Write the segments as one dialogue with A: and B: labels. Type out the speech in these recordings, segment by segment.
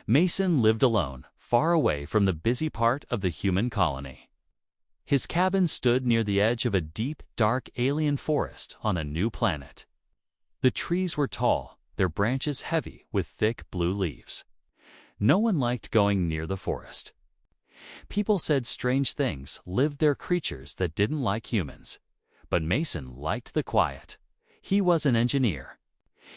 A: Mason lived alone, far away from the busy part of the human colony. His cabin stood near the edge of a deep, dark alien forest on a new planet. The trees were tall, their branches heavy with thick blue leaves. No one liked going near the forest. People said strange things lived there, creatures that didn't like humans. But Mason liked the quiet. He was an engineer.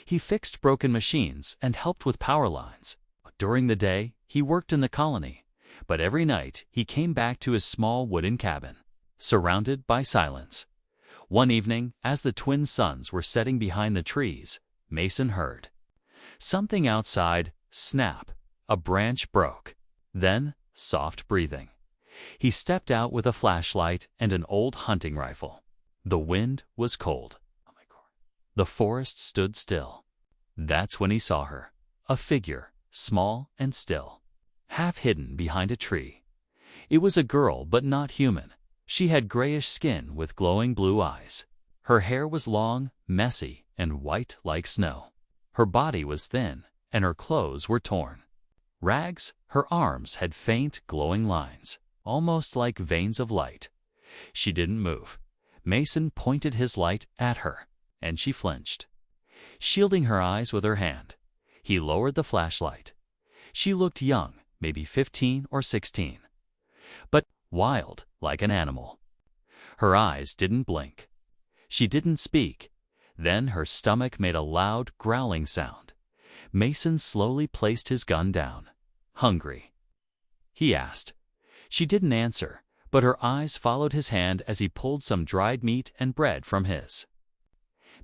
A: He fixed broken machines and helped with power lines. During the day, he worked in the colony, but every night he came back to his small wooden cabin, surrounded by silence. One evening, as the twin suns were setting behind the trees, Mason heard something outside snap. A branch broke. Then, soft breathing. He stepped out with a flashlight and an old hunting rifle. The wind was cold. The forest stood still. That's when he saw her. A figure, small and still, half hidden behind a tree. It was a girl, but not human. She had grayish skin with glowing blue eyes. Her hair was long, messy, and white like snow. Her body was thin, and her clothes were torn. Rags, her arms had faint, glowing lines, almost like veins of light. She didn't move. Mason pointed his light at her, and she flinched, shielding her eyes with her hand. He lowered the flashlight. She looked young, maybe 15 or 16, but wild like an animal. Her eyes didn't blink. She didn't speak. Then her stomach made a loud, growling sound. Mason slowly placed his gun down. "Hungry?" he asked. She didn't answer, but her eyes followed his hand as he pulled some dried meat and bread from his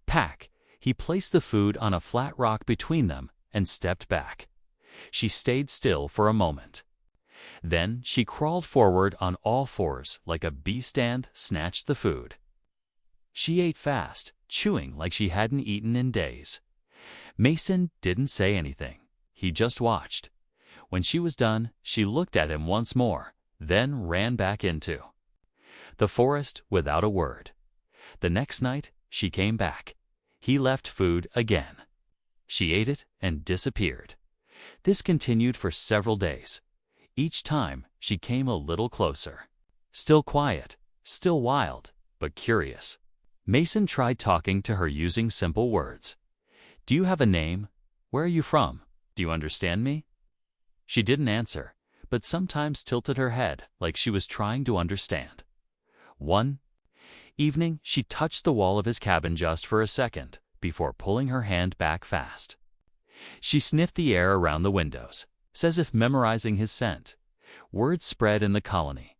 A: pack. He placed the food on a flat rock between them and stepped back. She stayed still for a moment. Then she crawled forward on all fours like a beast and snatched the food. She ate fast, chewing like she hadn't eaten in days. Mason didn't say anything. He just watched. When she was done, she looked at him once more, then ran back into the forest without a word. The next night, she came back. He left food again. She ate it and disappeared. This continued for several days. Each time, she came a little closer. Still quiet, still wild, but curious. Mason tried talking to her using simple words. "Do you have a name? Where are you from? Do you understand me?" She didn't answer, but sometimes tilted her head like she was trying to understand. One evening, she touched the wall of his cabin just for a second before pulling her hand back fast. She sniffed the air around the windows, as if memorizing his scent. Word spread in the colony.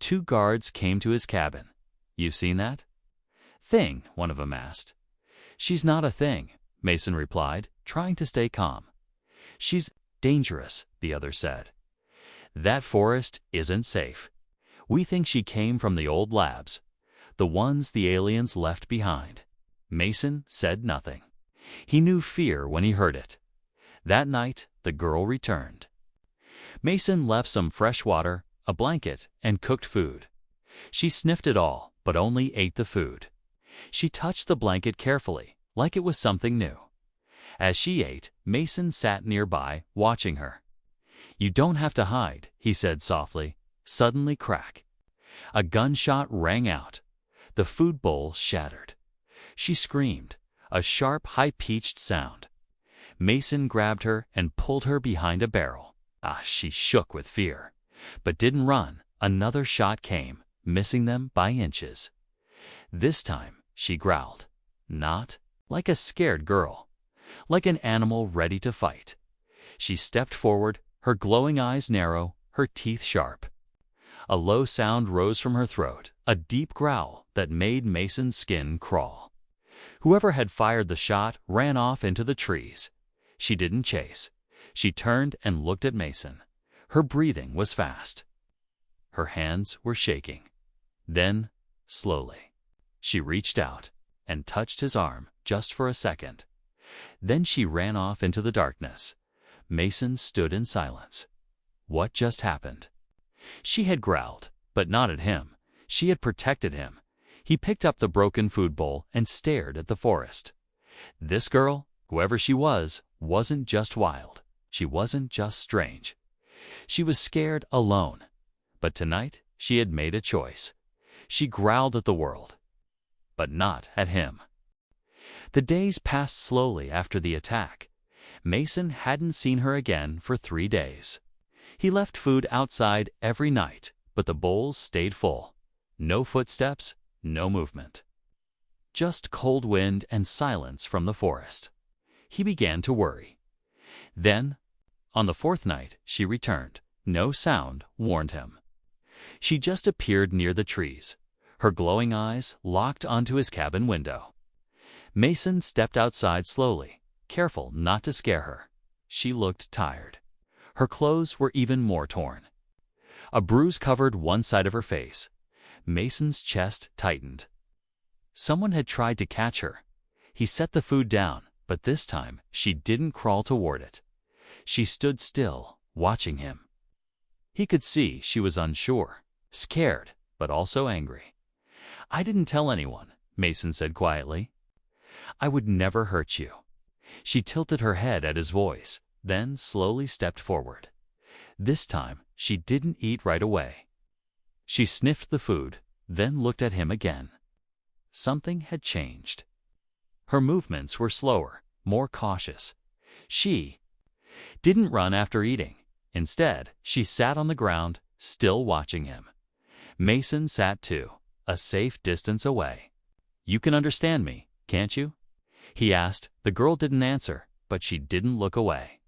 A: 2 guards came to his cabin. "You've seen that thing?" one of them asked. "She's not a thing," Mason replied, trying to stay calm. "She's dangerous," the other said. "That forest isn't safe. We think she came from the old labs, the ones the aliens left behind." Mason said nothing. He knew fear when he heard it. That night, the girl returned. Mason left some fresh water, a blanket, and cooked food. She sniffed it all, but only ate the food. She touched the blanket carefully, like it was something new. As she ate, Mason sat nearby, watching her. "You don't have to hide," he said softly. Suddenly, crack. A gunshot rang out. The food bowl shattered. She screamed, a sharp, high-pitched sound. Mason grabbed her and pulled her behind a barrel. She shook with fear, but didn't run. Another shot came, missing them by inches. This time, she growled. Not like a scared girl, like an animal ready to fight. She stepped forward, her glowing eyes narrow, her teeth sharp. A low sound rose from her throat, a deep growl that made Mason's skin crawl. Whoever had fired the shot ran off into the trees. She didn't chase. She turned and looked at Mason. Her breathing was fast. Her hands were shaking. Then, slowly, she reached out and touched his arm just for a second. Then she ran off into the darkness. Mason stood in silence. What just happened? She had growled, but not at him. She had protected him. He picked up the broken food bowl and stared at the forest. This girl, whoever she was, wasn't just wild. she wasn't just strange. She was scared alone. But tonight, she had made a choice. She growled at the world, but not at him. The days passed slowly after the attack. Mason hadn't seen her again for 3 days. He left food outside every night, but the bowls stayed full. No footsteps, no movement. Just cold wind and silence from the forest. He began to worry. Then, on the 4th night, she returned. No sound warned him. She just appeared near the trees, her glowing eyes locked onto his cabin window. Mason stepped outside slowly, careful not to scare her. She looked tired. Her clothes were even more torn. A bruise covered one side of her face. Mason's chest tightened. Someone had tried to catch her. He set the food down, but this time she didn't crawl toward it. She stood still, watching him. He could see she was unsure, scared, but also angry. "I didn't tell anyone," Mason said quietly. "I would never hurt you." She tilted her head at his voice, then slowly stepped forward. This time, she didn't eat right away. She sniffed the food, then looked at him again. Something had changed. Her movements were slower, more cautious. She didn't run after eating. Instead, she sat on the ground, still watching him. Mason sat too, a safe distance away. "You can understand me, can't you?" he asked. The girl didn't answer, but she didn't look away.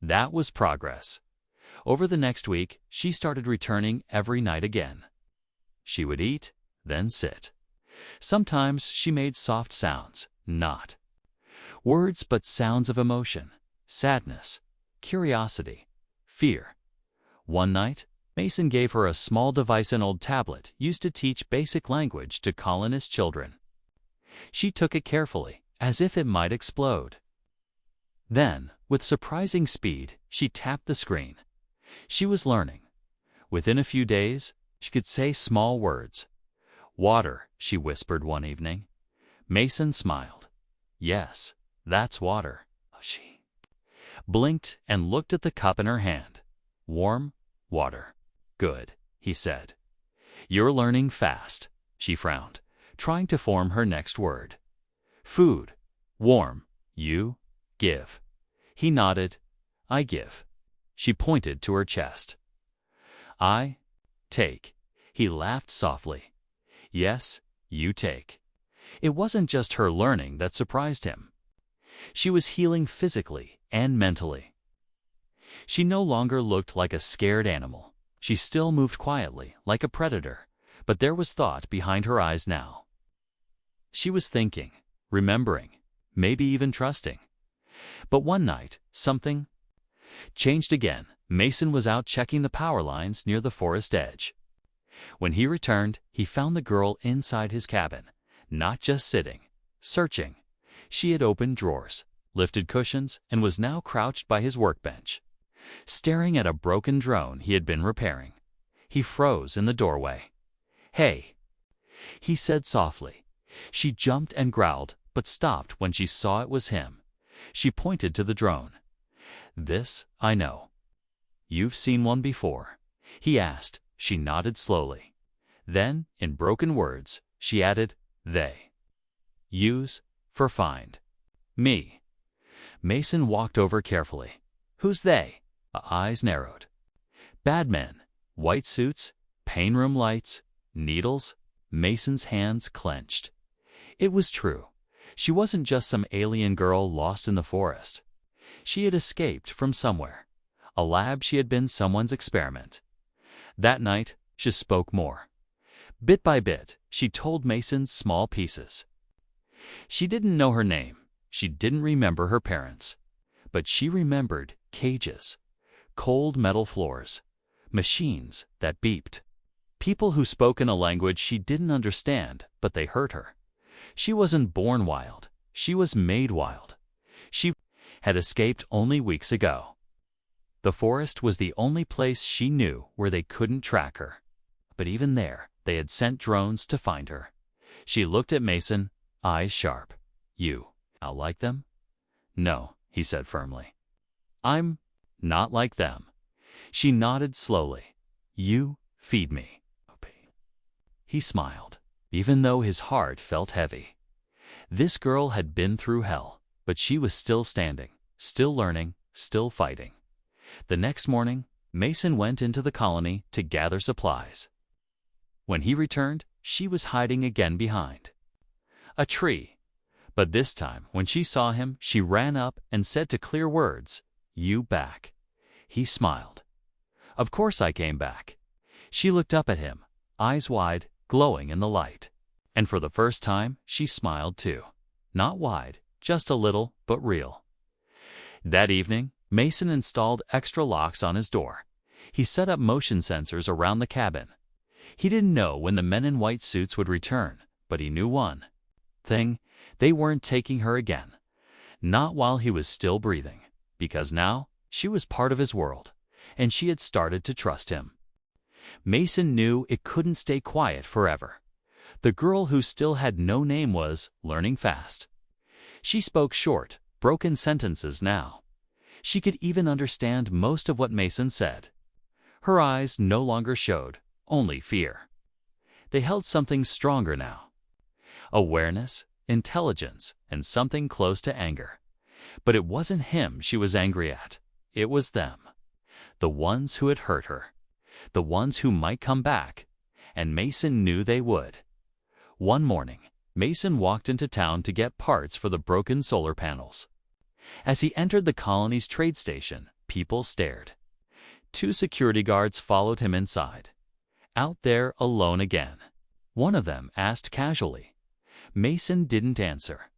A: That was progress. Over the next week, she started returning every night again. She would eat, then sit. Sometimes she made soft sounds, not words but sounds of emotion, sadness, curiosity, fear. One night, Mason gave her a small device, an old tablet used to teach basic language to colonist children. She took it carefully, as if it might explode. Then, with surprising speed, she tapped the screen. She was learning. Within a few days, she could say small words. "Water," she whispered one evening. Mason smiled. "Yes, that's water." She blinked and looked at the cup in her hand. "Warm water. Good," he said. "You're learning fast." She frowned, trying to form her next word. "Food. Warm. You give." He nodded. "I give." She pointed to her chest. "I take." He laughed softly. "Yes, you take." It wasn't just her learning that surprised him. She was healing physically and mentally. She no longer looked like a scared animal. She still moved quietly, like a predator, but there was thought behind her eyes now. She was thinking, remembering, maybe even trusting. But one night, something changed again. Mason was out checking the power lines near the forest edge. When he returned, he found the girl inside his cabin, not just sitting, searching. She had opened drawers, lifted cushions, and was now crouched by his workbench, staring at a broken drone he had been repairing. He froze in the doorway. "Hey," he said softly. She jumped and growled, but stopped when she saw it was him. She pointed to the drone. "This, I know." "You've seen one before?" he asked. She nodded slowly. Then, in broken words, she added, "They use for find me." Mason walked over carefully. "Who's they?" Eyes narrowed. "Bad men. White suits, pain room lights, needles." Mason's hands clenched. It was true. She wasn't just some alien girl lost in the forest. She had escaped from somewhere. A lab. She had been someone's experiment. That night, she spoke more. Bit by bit, she told Mason small pieces. She didn't know her name. She didn't remember her parents. But she remembered cages, cold metal floors, machines that beeped. People who spoke in a language she didn't understand, but they hurt her. She wasn't born wild. She was made wild. She had escaped only weeks ago. The forest was the only place she knew where they couldn't track her. But even there, they had sent drones to find her. She looked at Mason, eyes sharp. "You, I'll like them?" "No," he said firmly. I'm not like them. She nodded slowly. You feed me. He smiled, even though his heart felt heavy. This girl had been through hell, but she was still standing, still learning, still fighting. The next morning, Mason went into the colony to gather supplies. When he returned, she was hiding again behind a tree. But this time, when she saw him, she ran up and said to clear words, "You back." He smiled. "Of course I came back." She looked up at him, eyes wide, glowing in the light. And for the first time, she smiled too. Not wide, just a little, but real. That evening, Mason installed extra locks on his door. He set up motion sensors around the cabin. He didn't know when the men in white suits would return, but he knew one thing: they weren't taking her again. Not while he was still breathing, because now she was part of his world, and she had started to trust him. Mason knew it couldn't stay quiet forever. The girl who still had no name was learning fast. She spoke short, broken sentences now. She could even understand most of what Mason said. Her eyes no longer showed, only fear. They held something stronger now. Awareness, intelligence, and something close to anger. But it wasn't him she was angry at. It was them. The ones who had hurt her. The ones who might come back. And Mason knew they would. One morning, Mason walked into town to get parts for the broken solar panels. As he entered the colony's trade station, people stared. 2 security guards followed him inside. Out there alone again. One of them asked casually. Mason didn't answer.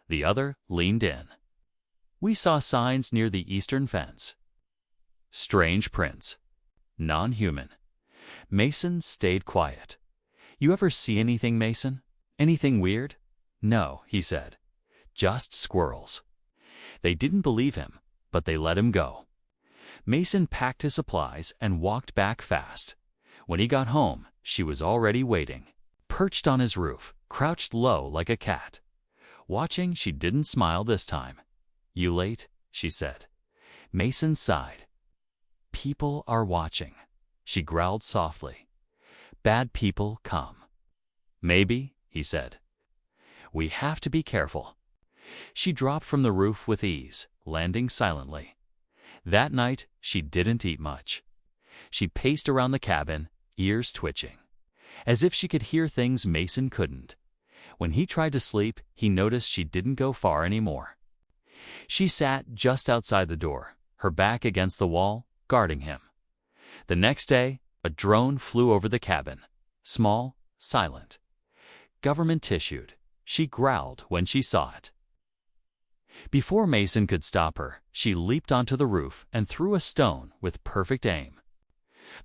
A: The other leaned in. "We saw signs near the eastern fence. Strange prints. Non-human." Mason stayed quiet. "You ever see anything, Mason? Anything weird?" "No," he said. "Just squirrels." They didn't believe him, but they let him go. Mason packed his supplies and walked back fast. When he got home, she was already waiting. Perched on his roof, crouched low like a cat. Watching, she didn't smile this time. "You late?" she said. Mason sighed. "People are watching," she growled softly. "Bad people come." "Maybe," he said. "We have to be careful." She dropped from the roof with ease, landing silently. That night, she didn't eat much. She paced around the cabin, ears twitching, as if she could hear things Mason couldn't. When he tried to sleep, he noticed she didn't go far anymore. She sat just outside the door, her back against the wall, guarding him. The next day, a drone flew over the cabin. Small, silent. Government issued. She growled when she saw it. Before Mason could stop her, she leaped onto the roof and threw a stone with perfect aim.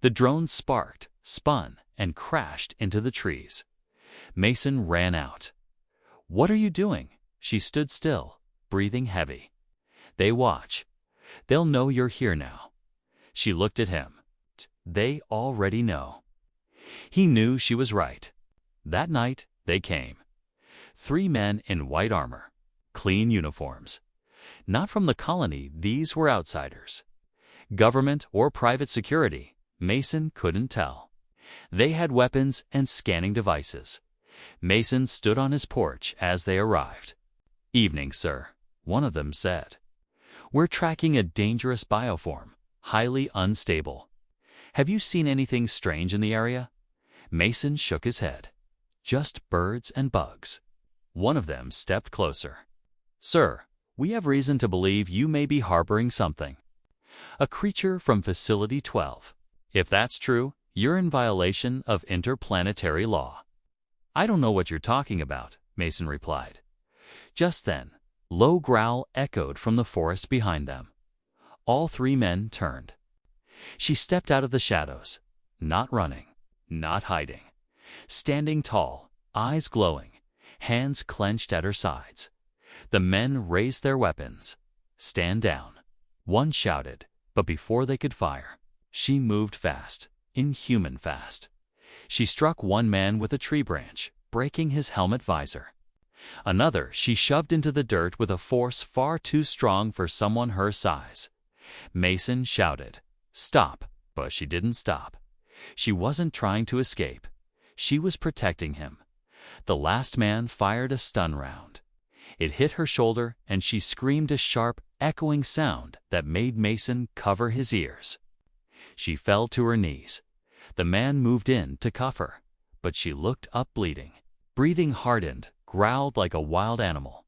A: The drone sparked, spun, and crashed into the trees. Mason ran out. "What are you doing?" She stood still, breathing heavy. "They watch. They'll know you're here now." She looked at him. "They already know." He knew she was right. That night, they came. 3 men in white armor, clean uniforms. Not from the colony, these were outsiders. Government or private security, Mason couldn't tell. They had weapons and scanning devices. Mason stood on his porch as they arrived. "Evening, sir," one of them said. "We're tracking a dangerous bioform, highly unstable. Have you seen anything strange in the area?" Mason shook his head. "Just birds and bugs." One of them stepped closer. "Sir, we have reason to believe you may be harboring something. A creature from Facility 12. If that's true, you're in violation of interplanetary law." "I don't know what you're talking about," Mason replied. Just then, low growl echoed from the forest behind them. All 3 men turned. She stepped out of the shadows, not running, not hiding. Standing tall, eyes glowing, hands clenched at her sides. The men raised their weapons. "Stand down." One shouted, but before they could fire, she moved fast, inhuman fast. She struck one man with a tree branch, breaking his helmet visor. Another she shoved into the dirt with a force far too strong for someone her size. Mason shouted, "Stop!" But she didn't stop. She wasn't trying to escape. She was protecting him. The last man fired a stun round. It hit her shoulder, and she screamed a sharp, echoing sound that made Mason cover his ears. She fell to her knees. The man moved in to cuff her, but she looked up bleeding. Breathing hardened, growled like a wild animal.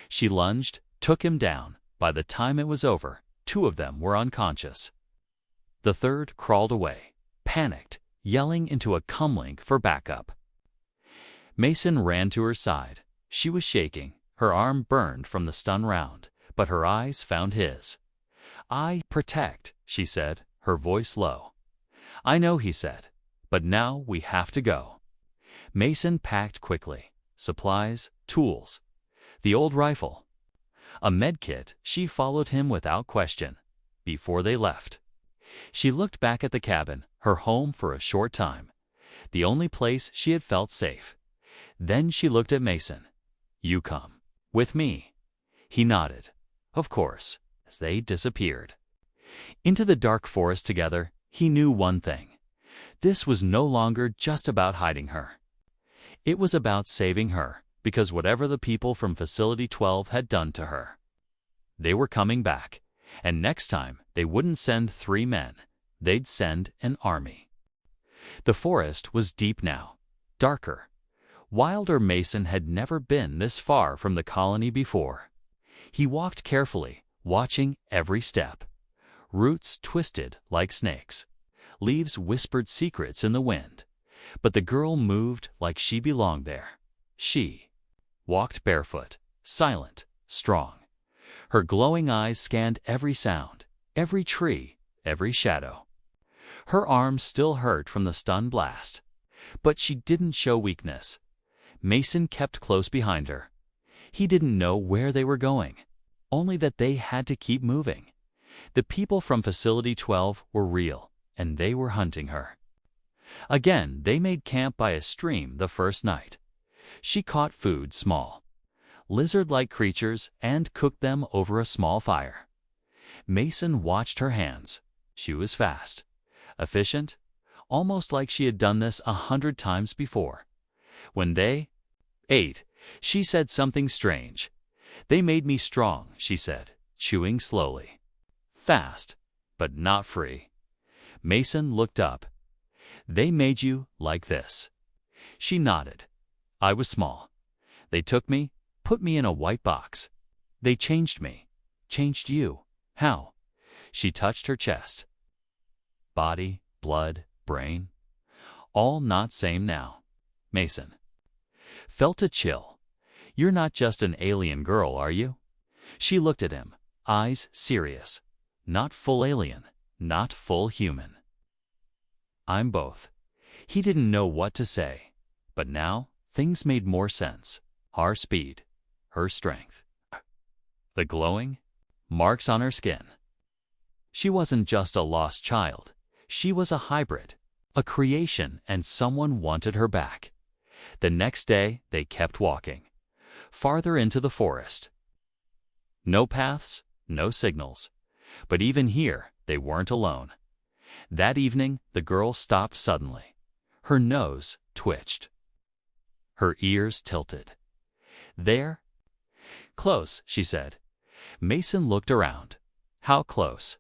A: She lunged, took him down. By the time it was over, 2 of them were unconscious. The third crawled away, panicked, yelling into a comlink for backup. Mason ran to her side. She was shaking. Her arm burned from the stun round, but her eyes found his. "I protect," she said, her voice low. "I know," he said, "but now we have to go." Mason packed quickly. Supplies, tools, the old rifle, a medkit. She followed him without question. Before they left, she looked back at the cabin, her home for a short time, the only place she had felt safe. Then she looked at Mason. "You come with me." He nodded. Of course, as they disappeared into the dark forest together, he knew one thing. This was no longer just about hiding her. It was about saving her, because whatever the people from Facility 12 had done to her, they were coming back, and next time they wouldn't send 3 men, they'd send an army. The forest was deep now, darker, wilder. Mason had never been this far from the colony before. He walked carefully, watching every step. Roots twisted like snakes. Leaves whispered secrets in the wind. But the girl moved like she belonged there. She walked barefoot, silent, strong. Her glowing eyes scanned every sound, every tree, every shadow. Her arms still hurt from the stun blast, but she didn't show weakness. Mason kept close behind her. He didn't know where they were going, only that they had to keep moving. The people from Facility 12 were real, and they were hunting her. Again, they made camp by a stream the first night. She caught food, small, lizard-like creatures, and cooked them over a small fire. Mason watched her hands. She was fast, efficient, almost like she had done this 100 times before. When they ate, she said something strange. "They made me strong," she said, chewing slowly. "Fast, but not free." Mason looked up. "They made you like this." She nodded. "I was small. They took me, put me in a white box. They changed me. Changed you. How?" She touched her chest. "Body, blood, brain, all not same now." Mason felt a chill. "You're not just an alien girl, are you?" She looked at him, eyes serious. "Not full alien, not full human." "I'm both." He didn't know what to say, but now things made more sense. Her speed, her strength, the glowing marks on her skin. She wasn't just a lost child. She was a hybrid, a creation, and someone wanted her back. The next day, they kept walking, farther into the forest. No paths, no signals. But even here, they weren't alone. That evening, the girl stopped suddenly. Her nose twitched. Her ears tilted. "There?" "Close," she said. Mason looked around. "How close?"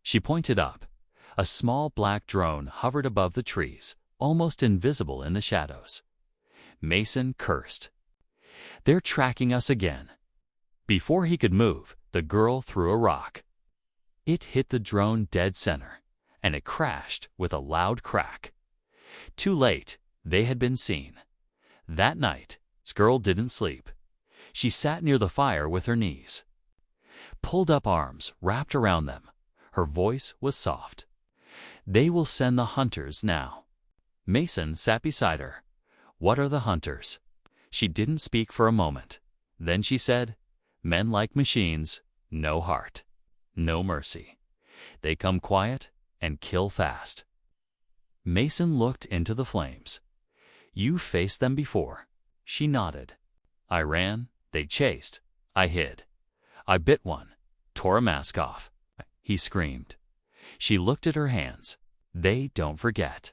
A: She pointed up. A small black drone hovered above the trees, almost invisible in the shadows. Mason cursed. "They're tracking us again." Before he could move, the girl threw a rock. It hit the drone dead center, and it crashed with a loud crack. Too late, they had been seen. That night, this girl didn't sleep. She sat near the fire with her knees, pulled up arms wrapped around them. Her voice was soft. "They will send the hunters now." Mason sat beside her. "What are the hunters?" She didn't speak for a moment. Then she said, "Men like machines, no heart, no mercy. They come quiet and kill fast." Mason looked into the flames. "You faced them before." She nodded. "I ran, they chased. I hid. I bit one, tore a mask off. he screamed. She looked at her hands. They don't forget.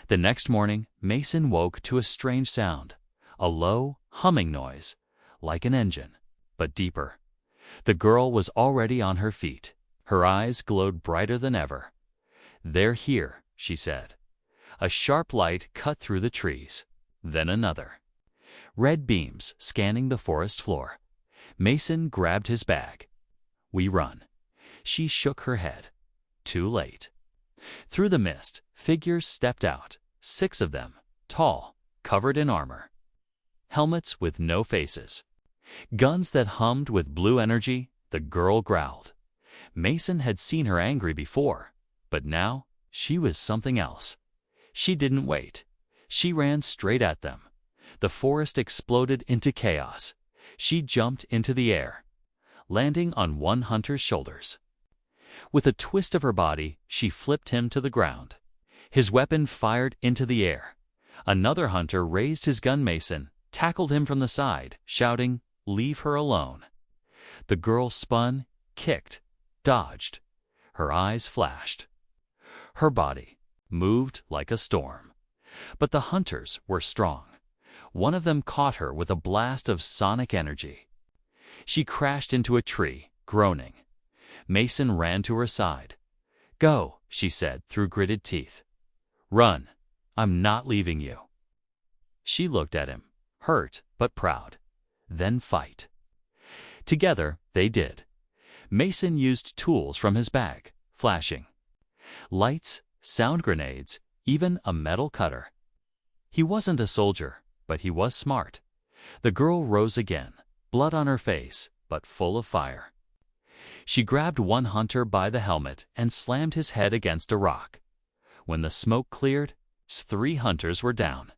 A: The next morning, Mason woke to a strange sound, a low, humming noise, like an engine, but deeper. The girl was already on her feet. Her eyes glowed brighter than ever. "They're here," she said. A sharp light cut through the trees, then another. Red beams scanning the forest floor. Mason grabbed his bag. "We run." She shook her head. Too late. Through the mist, figures stepped out, 6 of them, tall, covered in armor. Helmets with no faces. Guns that hummed with blue energy. The girl growled. Mason had seen her angry before, but now she was something else. She didn't wait. She ran straight at them. The forest exploded into chaos. She jumped into the air, landing on one hunter's shoulders. With a twist of her body, she flipped him to the ground. His weapon fired into the air. Another hunter raised his gun. Mason tackled him from the side, shouting, "Leave her alone." The girl spun, kicked, dodged. Her eyes flashed. Her body moved like a storm. But the hunters were strong. One of them caught her with a blast of sonic energy. She crashed into a tree, groaning. Mason ran to her side. "Go," she said through gritted teeth. "Run. I'm not leaving you." She looked at him, hurt but proud. "Then fight." Together they did. Mason used tools from his bag, flashing. Lights, sound grenades, even a metal cutter. He wasn't a soldier, but he was smart. The girl rose again, blood on her face, but full of fire. She grabbed one hunter by the helmet and slammed his head against a rock. When the smoke cleared, 3 hunters were down.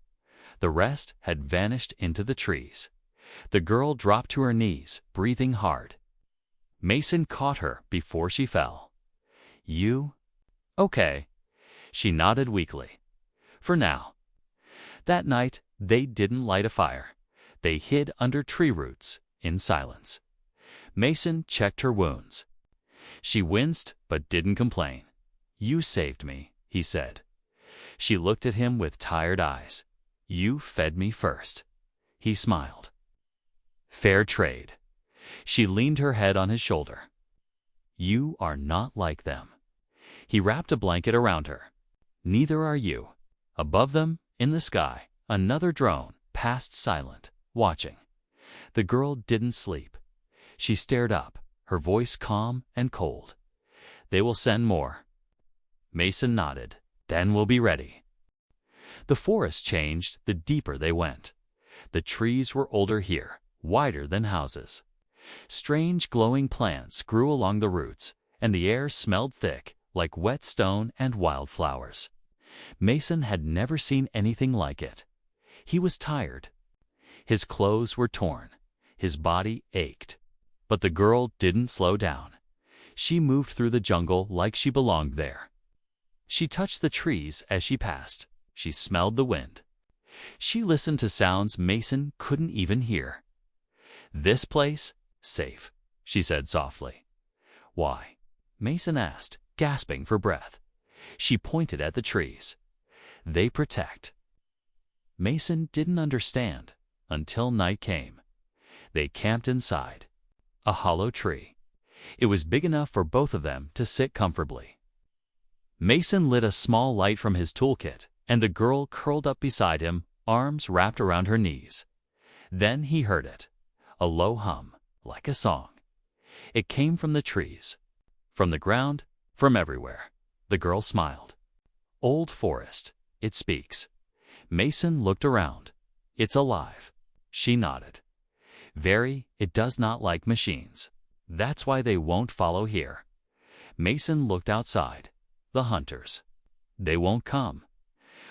A: The rest had vanished into the trees. The girl dropped to her knees, breathing hard. Mason caught her before she fell. "You? Okay." She nodded weakly. "For now." That night, they didn't light a fire. They hid under tree roots, in silence. Mason checked her wounds. She winced but didn't complain. "You saved me," he said. She looked at him with tired eyes. "You fed me first." He smiled. "Fair trade." She leaned her head on his shoulder. "You are not like them." He wrapped a blanket around her. "Neither are you." Above them, in the sky, another drone passed silent, watching. The girl didn't sleep. She stared up, her voice calm and cold. "They will send more." Mason nodded. "Then we'll be ready." The forest changed the deeper they went. The trees were older here, wider than houses. Strange glowing plants grew along the roots, and the air smelled thick, like wet stone and wildflowers. Mason had never seen anything like it. He was tired. His clothes were torn. His body ached. But the girl didn't slow down. She moved through the jungle like she belonged there. She touched the trees as she passed. She smelled the wind. She listened to sounds Mason couldn't even hear. "This place? Safe," she said softly. "Why?" Mason asked, gasping for breath. She pointed at the trees. "They protect." Mason didn't understand until night came. They camped inside a hollow tree. It was big enough for both of them to sit comfortably. Mason lit a small light from his toolkit, and the girl curled up beside him, arms wrapped around her knees. Then he heard it, a low hum, like a song. It came from the trees, from the ground, from everywhere. The girl smiled. "Old forest, it speaks." Mason looked around. "It's alive." She nodded. "Very, it does not like machines. That's why they won't follow here." Mason looked outside. The hunters. "They won't come."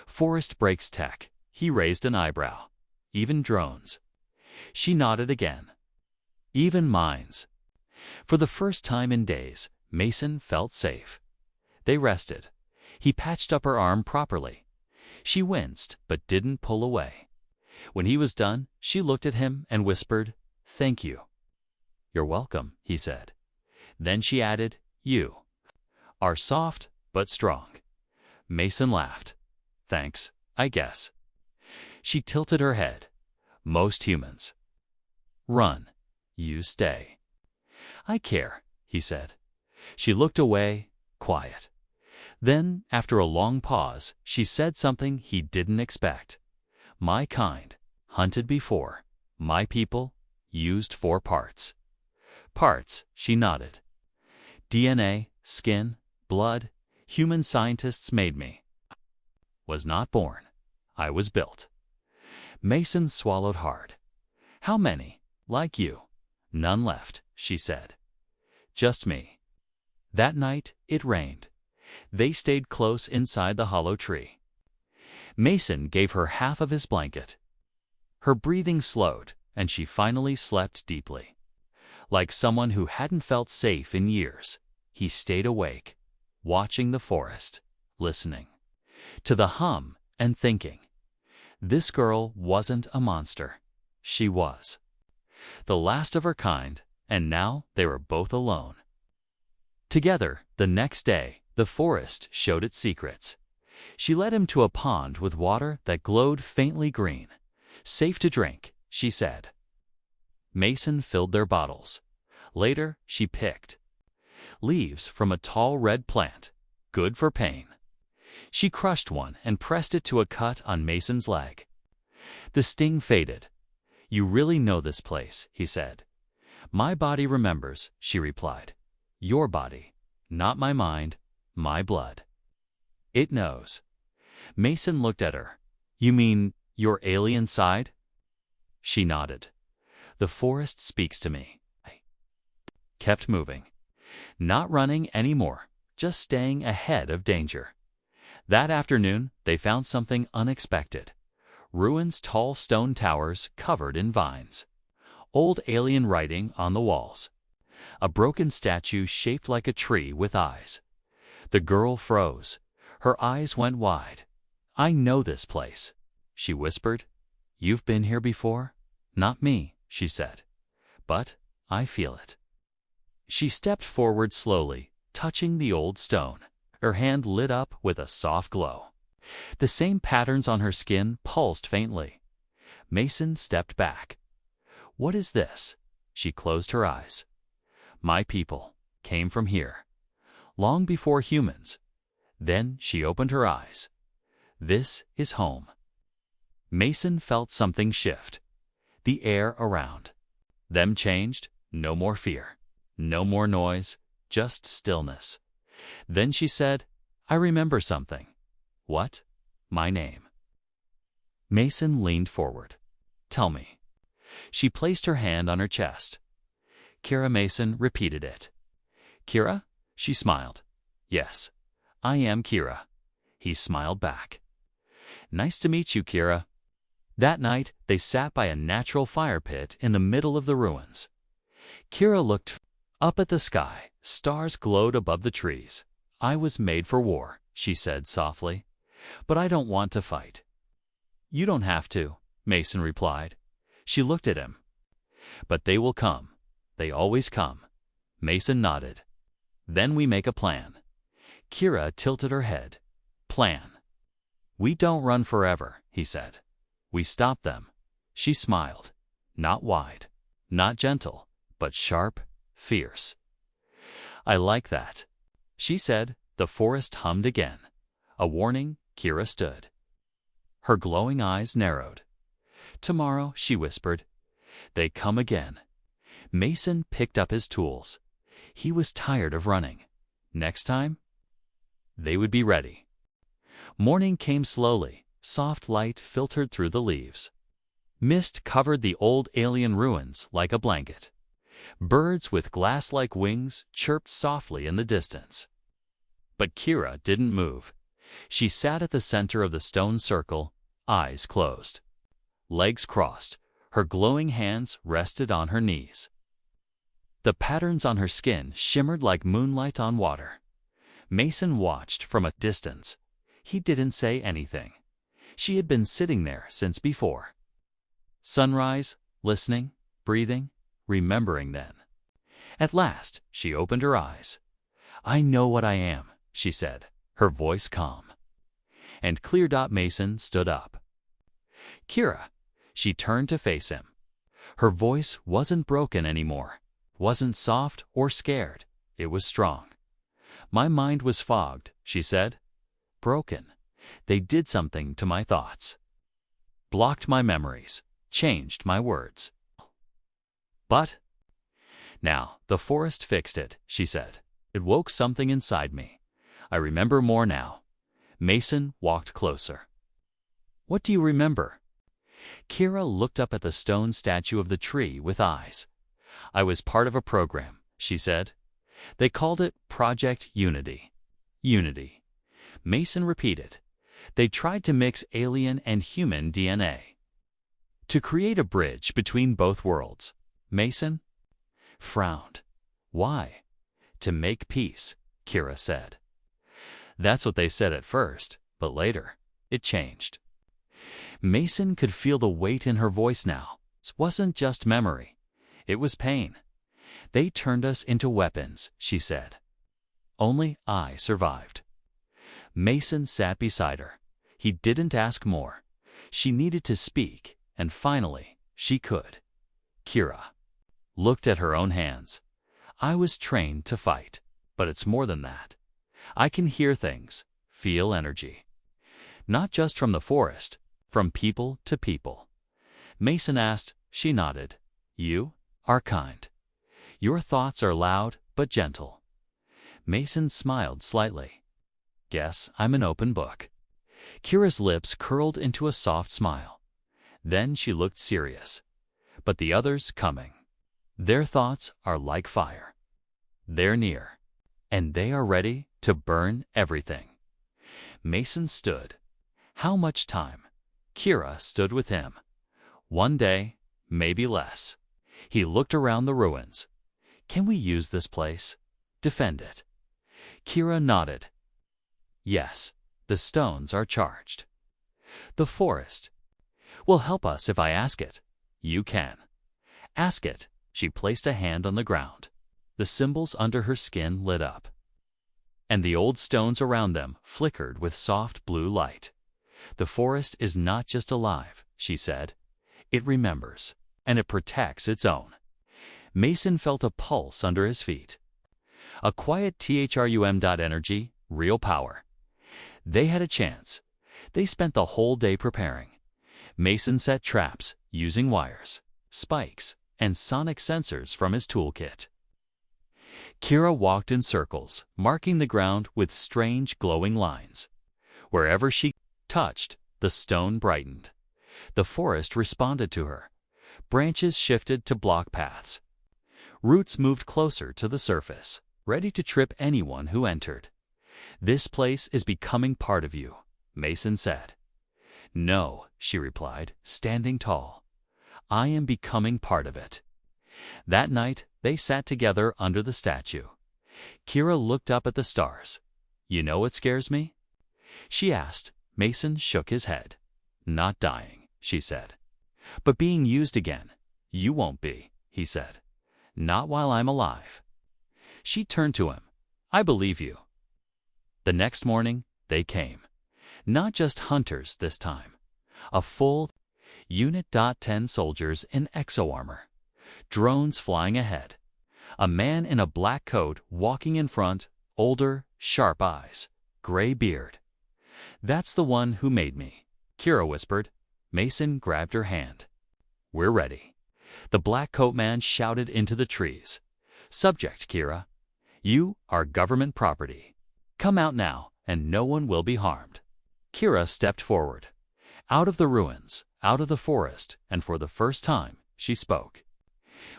A: "Forest breaks tech." He raised an eyebrow. "Even drones." She nodded again. "Even mines." For the first time in days, Mason felt safe. They rested. He patched up her arm properly. She winced, but didn't pull away. When he was done, she looked at him and whispered, "Thank you." "You're welcome," he said. Then she added, You are soft but strong. Mason laughed. Thanks, I guess. She tilted her head. Most humans run. You stay. I care, he said. She looked away, quiet. Then, after a long pause, she said something he didn't expect. My kind, hunted before. My people, used for parts. Parts, she nodded. DNA, skin, blood, human scientists made me. Was not born. I was built. Mason swallowed hard. How many, like you? None left, she said. Just me. That night, it rained. They stayed close inside the hollow tree. Mason gave her half of his blanket. Her breathing slowed, and she finally slept deeply. Like someone who hadn't felt safe in years, he stayed awake, watching the forest, listening to the hum and thinking. This girl wasn't a monster. She was the last of her kind, and now they were both alone. Together, the next day, the forest showed its secrets. She led him to a pond with water that glowed faintly green. Safe to drink, she said. Mason filled their bottles. Later, she picked leaves from a tall red plant, good for pain. She crushed one and pressed it to a cut on Mason's leg. The sting faded. You really know this place, he said. My body remembers, she replied. Your body, not my mind, my blood. It knows. Mason looked at her. You mean your alien side? She nodded. The forest speaks to me. I kept moving. Not running anymore, just staying ahead of danger. That afternoon, they found something unexpected. Ruins, tall stone towers covered in vines. Old alien writing on the walls. A broken statue shaped like a tree with eyes. The girl froze. Her eyes went wide. I know this place, she whispered. You've been here before? Not me, she said. But I feel it. She stepped forward slowly, touching the old stone. Her hand lit up with a soft glow. The same patterns on her skin pulsed faintly. Mason stepped back. What is this? She closed her eyes. My people came from here, long before humans. Then she opened her eyes. This is home. Mason felt something shift. The air around them changed. No more fear. No more noise. Just stillness. Then she said, I remember something. What? My name. Mason leaned forward. Tell me. She placed her hand on her chest. Kira. Mason repeated it. Kira? She smiled. Yes, I am Kira. He smiled back. Nice to meet you, Kira. That night, they sat by a natural fire pit in the middle of the ruins. Kira looked up at the sky. Stars glowed above the trees. I was made for war, she said softly. But I don't want to fight. You don't have to, Mason replied. She looked at him. But they will come. They always come. Mason nodded. Then we make a plan. Kira tilted her head. Plan. We don't run forever, he said. We stop them. She smiled. Not wide, not gentle, but sharp, fierce. I like that. She said. The forest hummed again. A warning. Kira stood. Her glowing eyes narrowed. Tomorrow, she whispered. They come again. Mason picked up his tools. He was tired of running. Next time, they would be ready. Morning came slowly. Soft light filtered through the leaves. Mist covered the old alien ruins like a blanket. Birds with glass-like wings chirped softly in the distance. But Kira didn't move. She sat at the center of the stone circle, eyes closed. Legs crossed, her glowing hands rested on her knees. The patterns on her skin shimmered like moonlight on water. Mason watched from a distance. He didn't say anything. She had been sitting there since before. Sunrise, listening, breathing, remembering then. At last, she opened her eyes. I know what I am, she said, her voice calm. And clear. Mason stood up. Kira. She turned to face him. Her voice wasn't broken anymore, wasn't soft or scared, it was strong. My mind was fogged, she said. Broken. They did something to my thoughts. Blocked my memories, changed my words. But now the forest fixed it, she said. It woke something inside me. I remember more now. Mason walked closer. What do you remember? Kira looked up at the stone statue of the tree with eyes. I was part of a program, she said. They called it Project Unity. Unity. Mason repeated. They tried to mix alien and human DNA. To create a bridge between both worlds. Mason frowned. Why? To make peace, Kira said. That's what they said at first, but later, it changed. Mason could feel the weight in her voice now. It wasn't just memory. It was pain. They turned us into weapons, she said. Only I survived. Mason sat beside her. He didn't ask more. She needed to speak, and finally, she could. Kira looked at her own hands. I was trained to fight, but it's more than that. I can hear things, feel energy. Not just from the forest, from people to people. Mason asked, she nodded. You are kind. Your thoughts are loud but gentle. Mason smiled slightly. Guess I'm an open book. Kira's lips curled into a soft smile. Then she looked serious. But the others coming. Their thoughts are like fire. They're near. And they are ready to burn everything. Mason stood. How much time? Kira stood with him. One day, maybe less. He looked around the ruins. Can we use this place? Defend it. Kira nodded. Yes, the stones are charged. The forest will help us if I ask it. You can. Ask it. She placed a hand on the ground. The symbols under her skin lit up. And the old stones around them flickered with soft blue light. The forest is not just alive, she said. It remembers, and it protects its own. Mason felt a pulse under his feet. A quiet THRUM.energy, real power. They had a chance. They spent the whole day preparing. Mason set traps, using wires, spikes, and sonic sensors from his toolkit. Kira walked in circles, marking the ground with strange glowing lines. Wherever she touched, the stone brightened. The forest responded to her. Branches shifted to block paths. Roots moved closer to the surface, ready to trip anyone who entered. This place is becoming part of you, Mason said. No, she replied, standing tall. I am becoming part of it. That night, they sat together under the statue. Kira looked up at the stars. You know what scares me? She asked. Mason shook his head. Not dying, she said. But being used again. You won't be, he said. Not while I'm alive. She turned to him. I believe you. The next morning, they came. Not just hunters this time. A full Unit 10 soldiers in exo-armor. Drones flying ahead. A man in a black coat walking in front, older, sharp eyes, gray beard. That's the one who made me, Kira whispered. Mason grabbed her hand. We're ready. The black coat man shouted into the trees. Subject, Kira. You are government property. Come out now, and no one will be harmed. Kira stepped forward. Out of the ruins, out of the forest, and for the first time, she spoke.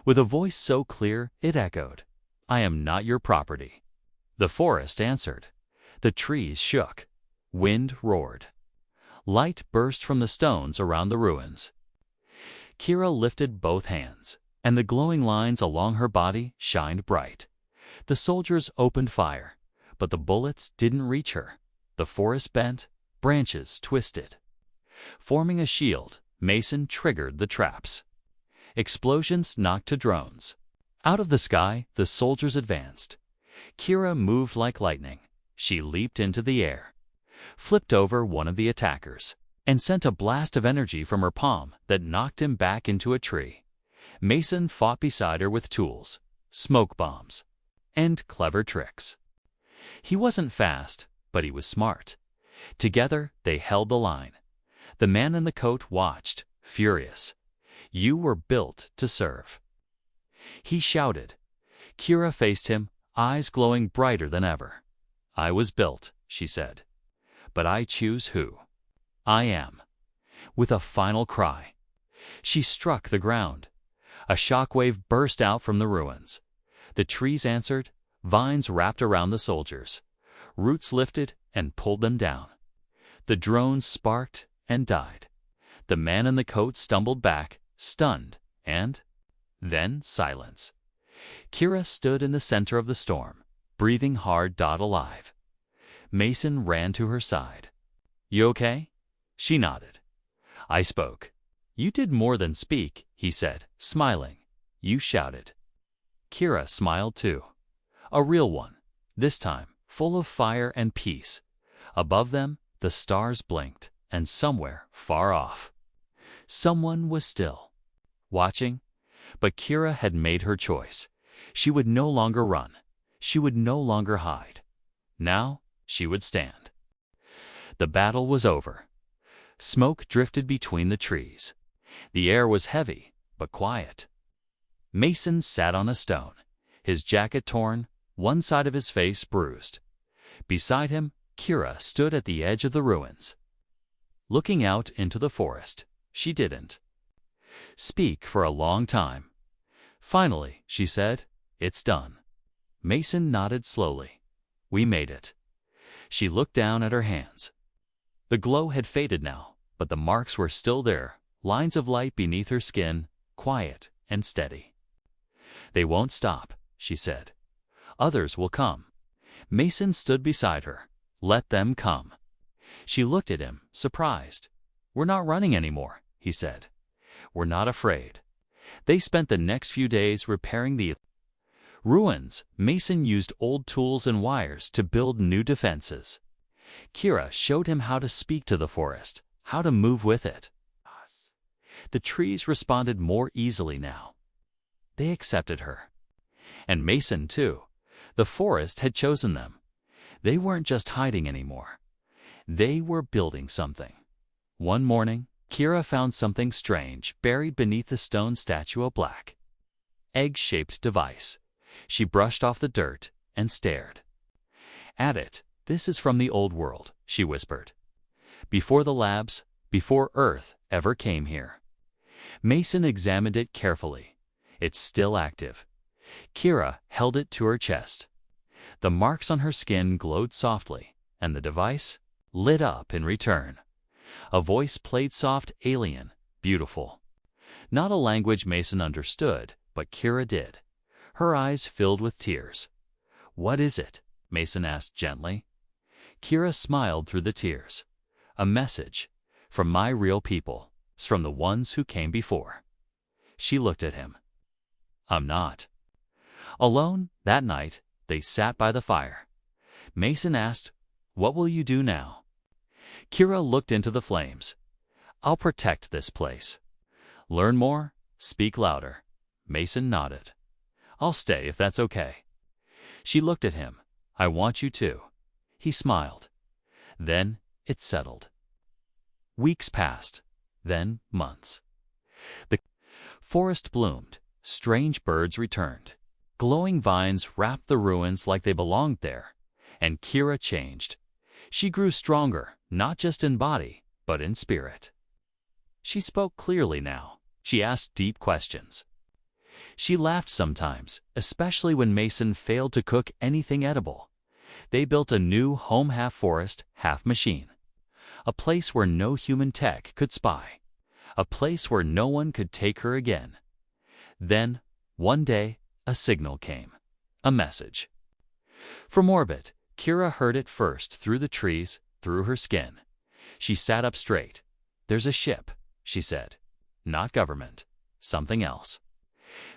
A: With a voice so clear, it echoed. I am not your property. The forest answered. The trees shook. Wind roared. Light burst from the stones around the ruins. Kira lifted both hands, and the glowing lines along her body shined bright. The soldiers opened fire, but the bullets didn't reach her. The forest bent, branches twisted. Forming a shield, Mason triggered the traps. Explosions knocked to drones. Out of the sky, the soldiers advanced. Kira moved like lightning. She leaped into the air, flipped over one of the attackers, and sent a blast of energy from her palm that knocked him back into a tree. Mason fought beside her with tools, smoke bombs, and clever tricks. He wasn't fast, but he was smart. Together, they held the line. The man in the coat watched, furious. "You were built to serve," he shouted. Kira faced him, eyes glowing brighter than ever. "I was built," she said, "but I choose who I am." With a final cry, she struck the ground. A shockwave burst out from the ruins. The trees answered, vines wrapped around the soldiers. Roots lifted and pulled them down. The drones sparked and died. The man in the coat stumbled back, stunned, and then silence. Kira stood in the center of the storm, breathing hard, alive. Mason ran to her side. "You okay?" She nodded. "I spoke." "You did more than speak," he said, smiling. "You shouted." Kira smiled too. A real one, this time full of fire and peace. Above them, the stars blinked, and somewhere far off, someone was still watching. But Kira had made her choice. She would no longer run. She would no longer hide. Now she would stand. The battle was over. Smoke drifted between the trees. The air was heavy, but quiet. Mason sat on a stone, his jacket torn, one side of his face bruised. Beside him, Kira stood at the edge of the ruins, looking out into the forest. She didn't speak for a long time. Finally, she said, "It's done." Mason nodded slowly. "We made it." She looked down at her hands. The glow had faded now, but the marks were still there, lines of light beneath her skin, quiet and steady. "They won't stop," she said. "Others will come." Mason stood beside her. "Let them come." She looked at him, surprised. "We're not running anymore," he said. "We're not afraid." They spent the next few days repairing the ruins. Mason used old tools and wires to build new defenses. Kira showed him how to speak to the forest, how to move with it. The trees responded more easily now. They accepted her. And Mason, too. The forest had chosen them. They weren't just hiding anymore. They were building something. One morning, Kira found something strange buried beneath the stone statue of black. Egg-shaped device. She brushed off the dirt and stared at it. "This is from the old world," she whispered. "Before the labs, before Earth ever came here." Mason examined it carefully. "It's still active." Kira held it to her chest. The marks on her skin glowed softly, and the device lit up in return. A voice played soft, alien, beautiful. Not a language Mason understood, but Kira did. Her eyes filled with tears. "What is it?" Mason asked gently. Kira smiled through the tears. "A message from my real people, from the ones who came before." She looked at him. "I'm not." Alone, that night, they sat by the fire. Mason asked, "What will you do now?" Kira looked into the flames. "I'll protect this place." "Learn more, speak louder." Mason nodded. "I'll stay if that's okay." She looked at him. "I want you to." He smiled. Then it settled. Weeks passed, then months. The forest bloomed. Strange birds returned. Glowing vines wrapped the ruins like they belonged there. And Kira changed. She grew stronger, not just in body, but in spirit. She spoke clearly now. She asked deep questions. She laughed sometimes, especially when Mason failed to cook anything edible. They built a new home, half forest, half machine. A place where no human tech could spy. A place where no one could take her again. Then, one day, a signal came. A message. From orbit, Kira heard it first through the trees, through her skin. She sat up straight. "There's a ship," she said. "Not government. Something else."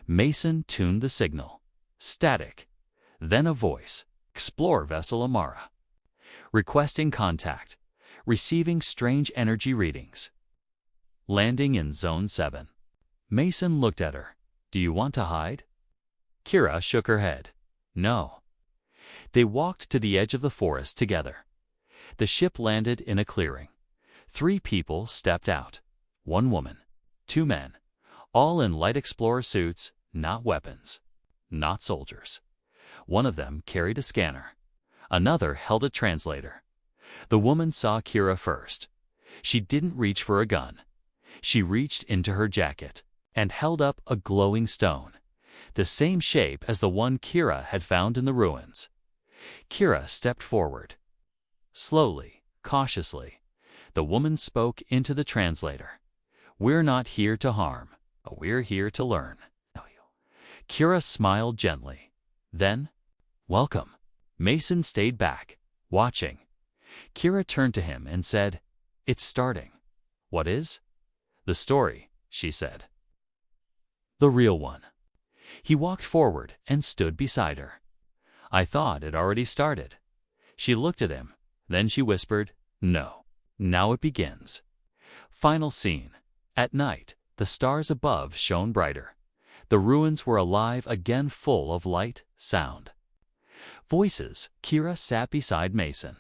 A: Mason tuned the signal. Static. Then a voice, Explore Vessel Amara. Requesting contact. Receiving strange energy readings. Landing in Zone 7. Mason looked at her. Do you want to hide? Kira shook her head. No. They walked to the edge of the forest together. The ship landed in a clearing. 3 people stepped out. 1 woman, 2 men, all in light explorer suits, not weapons, not soldiers. One of them carried a scanner. Another held a translator. The woman saw Kira first. She didn't reach for a gun. She reached into her jacket and held up a glowing stone, the same shape as the one Kira had found in the ruins. Kira stepped forward. Slowly, cautiously, the woman spoke into the translator. We're not here to harm. We're here to learn. Kira smiled gently. Then, welcome. Mason stayed back, watching. Kira turned to him and said, It's starting. What is? The story, she said. The real one. He walked forward and stood beside her. I thought it already started. She looked at him. Then she whispered, No. Now it begins. Final scene. At night, the stars above shone brighter. The ruins were alive again, full of light, sound. Voices. Kira sat beside Mason.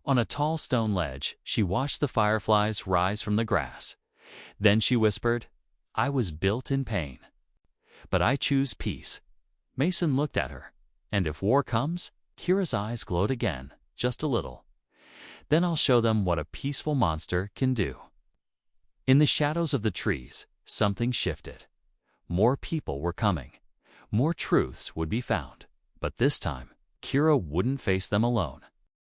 A: On a tall stone ledge, she watched the fireflies rise from the grass. Then she whispered, I was built in pain. But I choose peace. Mason looked at her. And if war comes, Kira's eyes glowed again, just a little. Then I'll show them what a peaceful monster can do. In the shadows of the trees, something shifted. More people were coming. More truths would be found. But this time, Kira wouldn't face them alone.